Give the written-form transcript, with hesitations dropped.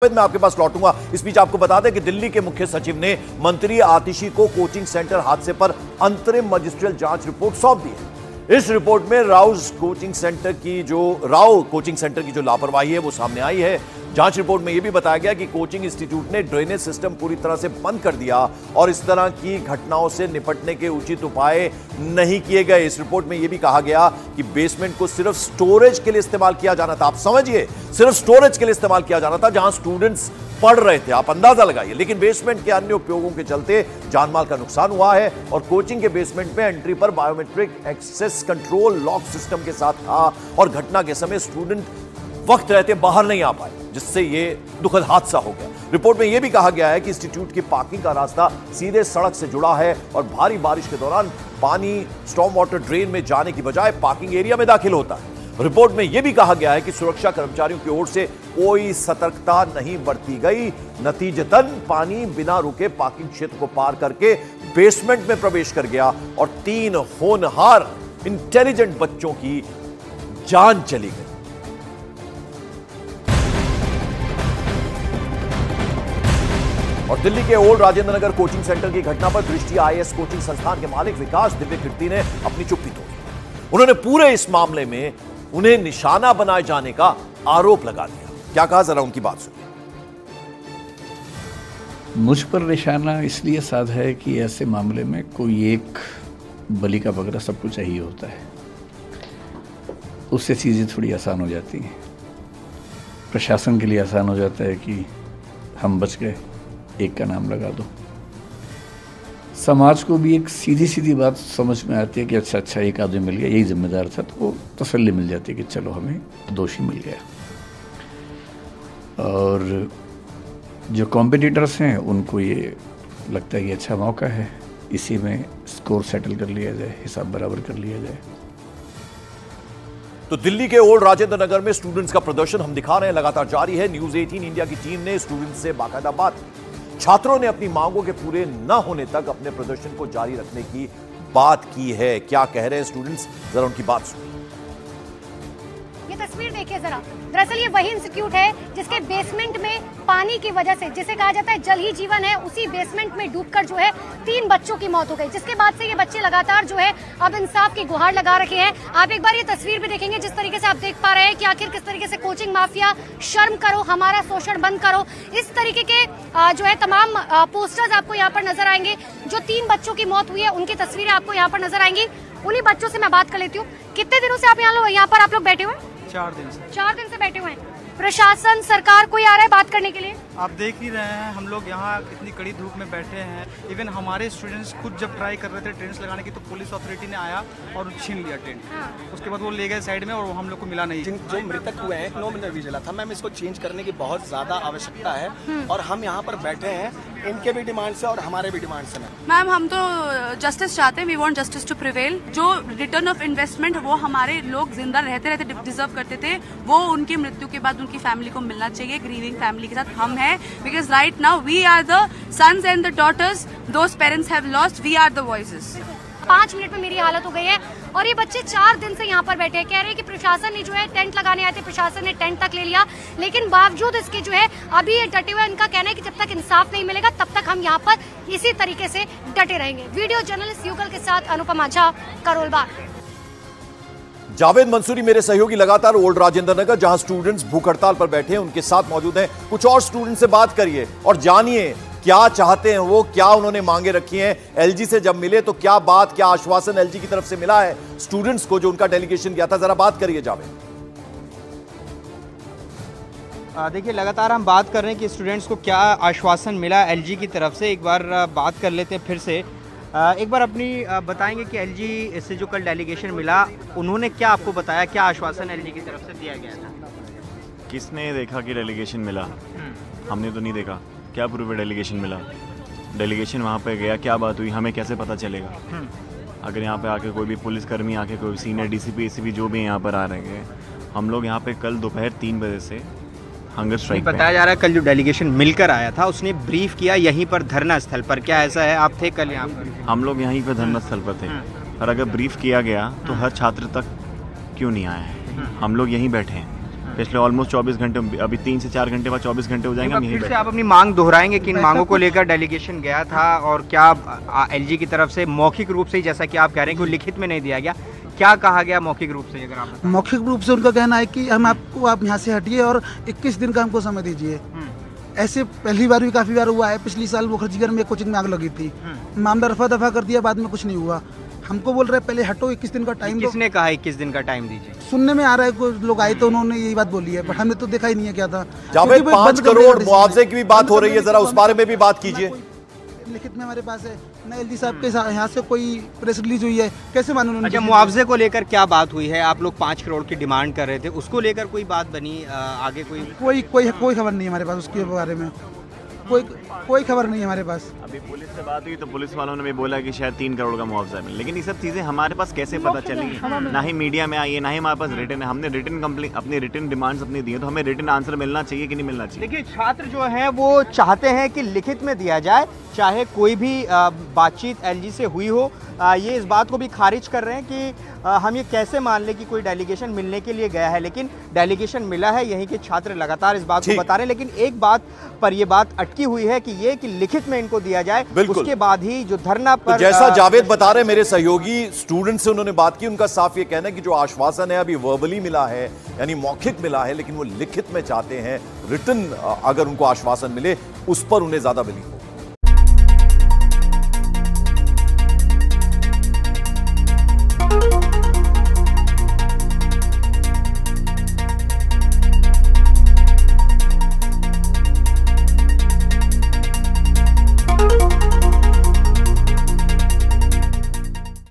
जावेद, मैं आपके पास लौटूंगा। इस बीच आपको बता दें कि दिल्ली के मुख्य सचिव ने मंत्री आतिशी को कोचिंग सेंटर हादसे पर अंतरिम मजिस्ट्रियल जांच रिपोर्ट सौंप दी है। इस रिपोर्ट में राव कोचिंग सेंटर की जो लापरवाही है वो सामने आई है। जांच रिपोर्ट में यह भी बताया गया कि कोचिंग इंस्टीट्यूट ने ड्रेनेज सिस्टम पूरी तरह से बंद कर दिया और इस तरह की घटनाओं से निपटने के उचित उपाय नहीं किए गए। इस रिपोर्ट में यह भी कहा गया कि बेसमेंट को सिर्फ स्टोरेज के लिए इस्तेमाल किया जाना था। आप समझिए, सिर्फ स्टोरेज के लिए इस्तेमाल किया जाना था, जहां स्टूडेंट्स पढ़ रहे थे, आप अंदाजा लगाइए। लेकिन बेसमेंट के अन्य उपयोगों के चलते जानमाल का नुकसान हुआ है और कोचिंग के बेसमेंट में एंट्री पर biometric access control lock system के साथ था और घटना के समय स्टूडेंट वक्त रहते बाहर नहीं आ पाए, जिससे यह दुखद हादसा हो गया। रिपोर्ट में यह भी कहा गया है कि इंस्टीट्यूट की पार्किंग का रास्ता सीधे सड़क से जुड़ा है और भारी बारिश के दौरान पानी स्टॉर्म वाटर ड्रेन में जाने की बजाय पार्किंग एरिया में दाखिल होता है। रिपोर्ट में यह भी कहा गया है कि सुरक्षा कर्मचारियों की ओर से कोई सतर्कता नहीं बरती गई। नतीजतन पानी बिना रुके पार्किंग क्षेत्र को पार करके बेसमेंट में प्रवेश कर गया और 3 होनहार इंटेलिजेंट बच्चों की जान चली गई। और दिल्ली के old Rajendra Nagar coaching centre की घटना पर दृष्टि आईएएस कोचिंग संस्थान के मालिक विकास दिव्य कीर्ति ने अपनी चुप्पी तोड़ी। उन्होंने पूरे इस मामले में उन्हें निशाना बनाए जाने का आरोप लगा दिया। क्या कहा, जरा उनकी बात सुनिए। मुझ पर निशाना इसलिए साधा है कि ऐसे मामले में कोई एक बलि का बकरा सबको चाहिए होता है, उससे चीज़ें थोड़ी आसान हो जाती हैं। प्रशासन के लिए आसान हो जाता है कि हम बच गए, एक का नाम लगा दो। समाज को भी एक सीधी सीधी बात समझ में आती है कि अच्छा एक आदमी मिल गया, यही जिम्मेदार था, तो तसल्ली मिल जाती है कि चलो हमें दोषी मिल गया। और जो कॉम्पिटिटर्स हैं उनको ये लगता है कि अच्छा मौका है, इसी में स्कोर सेटल कर लिया जाए, हिसाब बराबर कर लिया जाए। तो दिल्ली के ओल्ड राजेंद्र नगर में स्टूडेंट्स का प्रदर्शन हम दिखा रहे हैं, लगातार जारी है। न्यूज़ 18 इंडिया की टीम ने स्टूडेंट्स से बाकायदा बात की। छात्रों ने अपनी मांगों के पूरे न होने तक अपने प्रदर्शन को जारी रखने की बात की है। क्या कह रहे हैं स्टूडेंट्स, जरा उनकी बात सुनिए। ये तस्वीर देखिए जरा। दरअसल ये वही इंस्टीट्यूट है जिसके बेसमेंट में पानी की वजह से, जिसे कहा जाता है जल ही जीवन है, उसी बेसमेंट में डूबकर जो है 3 बच्चों की मौत हो गई, जिसके बाद से ये बच्चे लगातार जो है अब इंसाफ की गुहार लगा रखे हैं। आप एक बार ये तस्वीर भी देखेंगे, जिस तरीके से आप देख पा रहे हैं कि आखिर किस तरीके से कोचिंग माफिया शर्म करो, हमारा शोषण बंद करो, इस तरीके के जो है तमाम पोस्टर्स आपको यहाँ पर नजर आएंगे। जो 3 बच्चों की मौत हुई है उनकी तस्वीरें आपको यहाँ पर नजर आएंगी। उन्हीं बच्चों से मैं बात कर लेती हूँ। कितने दिनों से आप यहाँ पर आप लोग बैठे हुए हैं? 4 दिन से। 4 दिन से बैठे हुए हैं। प्रशासन, सरकार कोई आ रहा है बात करने के लिए? आप देख ही रहे हैं, हम लोग यहाँ इतनी कड़ी धूप में बैठे हैं। इवन हमारे स्टूडेंट्स खुद जब ट्राई कर रहे थे टेंट्स लगाने की, तो पुलिस अथॉरिटी ने आया और छीन लिया टेंट। उसके बाद वो ले गए साइड में और हम लोग को मिला नहीं। जो मृतक हुए हैं, नॉमिनल विजिला था मैम, इसको चेंज करने की बहुत ज्यादा आवश्यकता है और हम यहाँ पर बैठे हैं इनके भी डिमांड से और हमारे भी डिमांड से। मैम हम तो जस्टिस चाहते हैं, we want justice to prevail. जो रिटर्न ऑफ इन्वेस्टमेंट वो हमारे लोग जिंदा रहते रहते डिजर्व करते थे, वो उनकी मृत्यु के बाद उनकी फैमिली को मिलना चाहिए। ग्रीविंग फैमिली के साथ हम हैं, because right now we are the sons and the daughters those parents have lost, we are the voices. 5 minute में मेरी हालत हो गई है और ये बच्चे 4 दिन से यहाँ पर बैठे हैं। कह रहे हैं कि प्रशासन ने जो है टेंट लगाने आए थे, प्रशासन ने टेंट तक ले लिया, लेकिन बावजूद इसके जो है अभी ये डटे हुए। इनका कहना है कि जब तक इंसाफ नहीं मिलेगा तब तक हम यहाँ पर इसी तरीके से डटे रहेंगे। वीडियो जर्नलिस्ट युगल के साथ अनुपमा झा, करोलबाग। जावेद मंसूरी मेरे सहयोगी लगातार ओल्ड राजेंद्र नगर, जहां स्टूडेंट्स भूख हड़ताल पर बैठे हैं, उनके साथ मौजूद हैं। कुछ और स्टूडेंट से बात करिए और जानिए क्या चाहते हैं वो, क्या उन्होंने मांगे रखी हैं। एलजी से जब मिले तो क्या बात, क्या आश्वासन एलजी की तरफ से मिला है स्टूडेंट्स को जो उनका डेलीगेशन गया था, जरा बात करिए जावेद। देखिए, लगातार हम बात कर रहे हैं कि स्टूडेंट्स को क्या आश्वासन मिला एलजी की तरफ से। एक बार बात कर लेते हैं फिर से। एक बार अपनी बताएंगे कि एलजी से जो कल डेलीगेशन मिला, उन्होंने क्या आपको बताया, क्या आश्वासन एलजी की तरफ से दिया गया था? किसने देखा कि डेलीगेशन मिला? हमने तो नहीं देखा। क्या प्रूफ है डेलीगेशन मिला? डेलीगेशन वहाँ पे गया, क्या बात हुई, हमें कैसे पता चलेगा? अगर यहाँ पे आके कोई भी पुलिसकर्मी आके, कोई सीनियर डीसीपी एसीपी जो भी यहाँ पर आ रहे हैं, हम लोग यहाँ पे कल दोपहर 3 बजे से हंगर स्ट्राइक बताया जा रहा है। कल जो डेलीगेशन मिलकर आया था उसने ब्रीफ किया यहीं पर धरना स्थल पर, क्या ऐसा है? आप थे कल यहाँ पर? हम लोग यहीं पर धरना स्थल पर थे, और अगर ब्रीफ किया गया तो हर छात्र तक क्यों नहीं आया है? हम लोग यहीं बैठे हैं, पिछले ऑलमोस्ट 24 घंटे, अभी 3 से 4 घंटे बाद 24 घंटे हो जाएंगे हम यहीं फिर से आप अपनी मांग दोहराएंगे कि इन मांगों को लेकर डेलीगेशन गया था और क्या एलजी की तरफ से मौखिक रूप से, जैसा कि आप कह रहे हैं कि लिखित में नहीं दिया गया, क्या कहा गया मौखिक रूप से? अगर आप मौखिक रूप से उनका कहना है कि हम आपको, आप यहाँ से हटिए और 21 दिन का हमको समय दीजिए। ऐसे पहली बार भी काफ़ी बार हुआ है, पिछली साल मुखर्जीगढ़ में कोचिंग में आग लगी थी, मामला रफा दफा कर दिया, बाद में कुछ नहीं हुआ। हमको बोल रहे पहले हटो, 21 दिन का टाइम। किसने कहा 21 दिन का टाइम दीजिए? सुनने में आ रहा है, कुछ लोग आए तो उन्होंने यही बात बोली है, पर हमने तो देखा ही नहीं है क्या था। जावेद, 5 करोड़ मुआवजे की भी बात हो रही है, जरा उस बारे में भी बात कीजिए। लिखित में हमारे पास है ना, एलजी साहब के यहाँ से कोई प्रेस रिलीज हुई है, कैसे मालूम? अच्छा, मुआवजे को लेकर क्या बात हुई है? आप लोग 5 करोड़ की डिमांड कर रहे थे, उसको लेकर कोई बात बनी आगे? कोई खबर नहीं है हमारे पास उसके बारे में, कोई खबर नहीं है हमारे पास। अभी पुलिस से बात हुई तो पुलिस वालों ने भी बोला कि शायद 3 करोड़ का मुआवजा मिले, लेकिन ये सब चीज़ें हमारे पास कैसे पता चलेंगी? ना ही मीडिया में आई है, ना ही हमारे पास रिटन है। हमने रिटन कंप्लेंट, अपनी रिटन डिमांड्स अपनी दी है, तो हमें रिटन आंसर मिलना चाहिए कि नहीं मिलना चाहिए? देखिए, छात्र जो हैं वो चाहते हैं कि लिखित में दिया जाए, चाहे कोई भी बातचीत एलजी से हुई हो। ये इस बात को भी खारिज कर रहे हैं कि हम ये कैसे मान लें कि कोई डेलीगेशन मिलने के लिए गया है, लेकिन डेलीगेशन मिला है। यहीं के छात्र लगातार इस बात को बता रहे हैं, लेकिन एक बात पर ये बात अटकी हुई है कि ये कि लिखित में इनको दिया जाए, उसके बाद ही जो धरना पर तो जैसा जावेद बता रहे, मेरे सहयोगी स्टूडेंट से उन्होंने बात की, उनका साफ ये कहना है कि जो आश्वासन है अभी वर्बली मिला है, यानी मौखिक मिला है, लेकिन वो लिखित में चाहते हैं, रिटन अगर उनको आश्वासन मिले उस पर उन्हें ज्यादा बिलीव